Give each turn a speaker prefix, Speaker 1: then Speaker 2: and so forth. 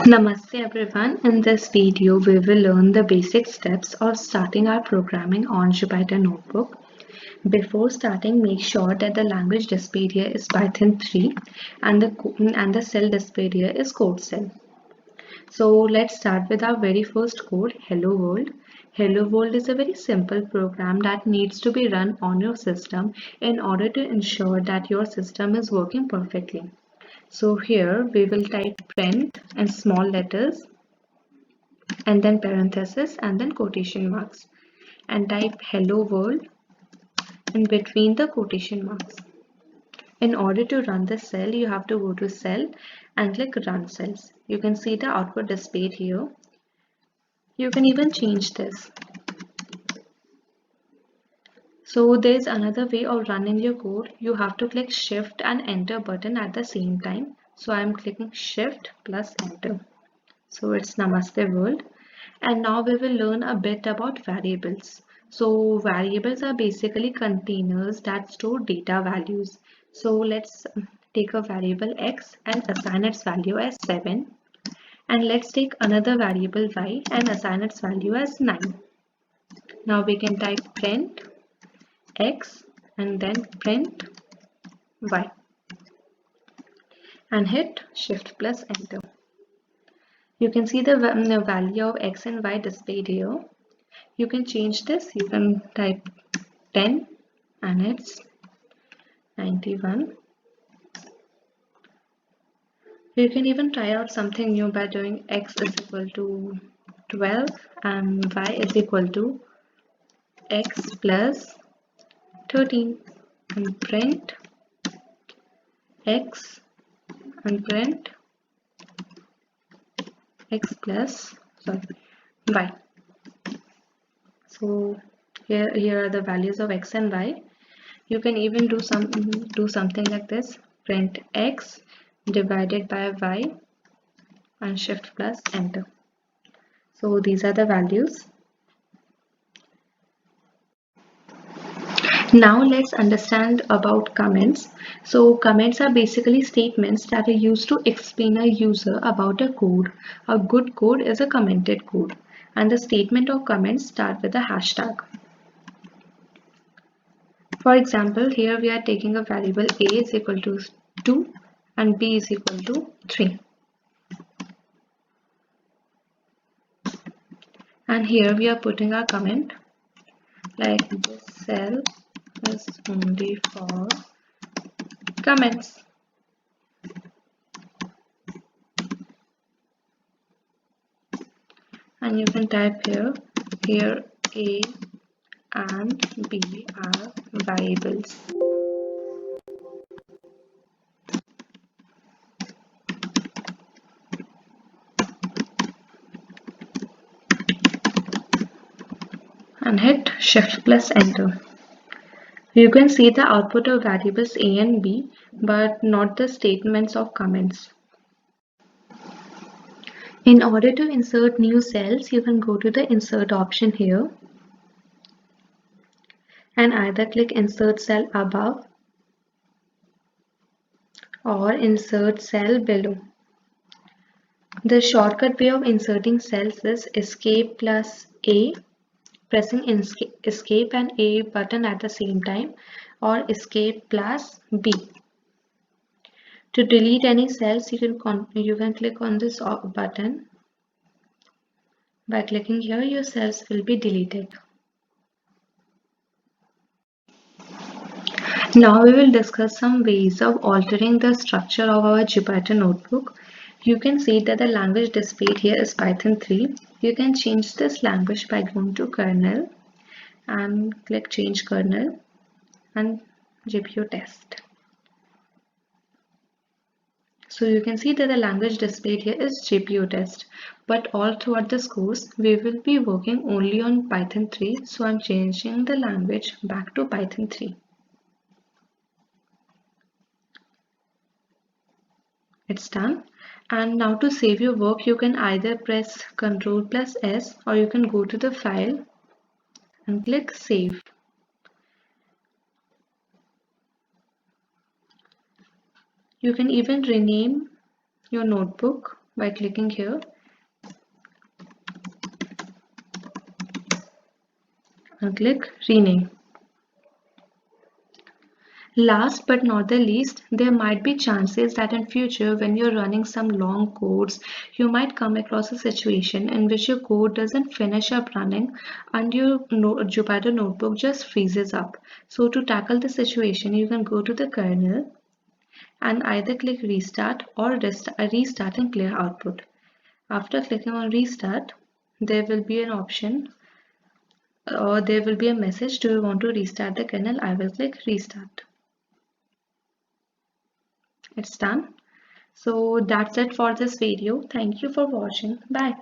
Speaker 1: Namaste everyone. In this video, we will learn the basic steps of starting our programming on Jupyter Notebook. Before starting, make sure that the language displayed here is Python 3 and the cell displayed here is code cell. So let's start with our very first code, Hello World. Hello World is a very simple program that needs to be run on your system in order to ensure that your system is working perfectly. So here we will type print in small letters and then parenthesis and then quotation marks and type hello world in between the quotation marks. In order to run the cell, you have to go to cell and click run cells. You can see the output displayed here. You can even change this. So there's another way of running your code. You have to click shift and enter button at the same time. So I'm clicking shift plus enter. So it's Namaste World. And now we will learn a bit about variables. So variables are basically containers that store data values. So let's take a variable x and assign its value as 7. And let's take another variable y and assign its value as 9. Now we can type print x and then print y and hit shift plus enter. You can see the value of x and y displayed here. You can change this. You can type 10 and it's 91. You can even try out something new by doing x is equal to 12 and y is equal to x plus 13 and print x and print x plus y. So here are the values of x and y. You can even do something like this: print x divided by y and shift plus enter. So these are the values. Now let's understand about comments. So comments are basically statements that are used to explain a user about a code. A good code is a commented code, and the statement or comments start with a hashtag. For example, here we are taking a variable a is equal to 2 and b is equal to 3. And here we are putting our comment like this cell is only for comments. And you can type here a and b are variables. And hit shift plus enter. You can see the output of variables a and b, but not the statements of comments. In order to insert new cells, you can go to the insert option here and either click insert cell above or insert cell below. The shortcut way of inserting cells is escape plus A, pressing escape and A button at the same time, or escape plus B. To delete any cells, you can click on this button. By clicking here, your cells will be deleted. Now we will discuss some ways of altering the structure of our Jupyter notebook. You can see that the language displayed here is Python 3. You can change this language by going to kernel and click change kernel and GPU test. So you can see that the language displayed here is GPU test, but all throughout this course we will be working only on Python 3, so I'm changing the language back to Python 3. It's done. And now to save your work, you can either press Ctrl plus S or you can go to the file and click save. You can even rename your notebook by clicking here and click rename. Last but not the least, there might be chances that in future when you're running some long codes, you might come across a situation in which your code doesn't finish up running and your Jupyter Notebook just freezes up. So to tackle the situation, you can go to the kernel and either click restart or restart and clear output. After clicking on restart, there will be an option or there will be a message, do you want to restart the kernel? I will click restart. It's done. So that's it for this video. Thank you for watching. Bye.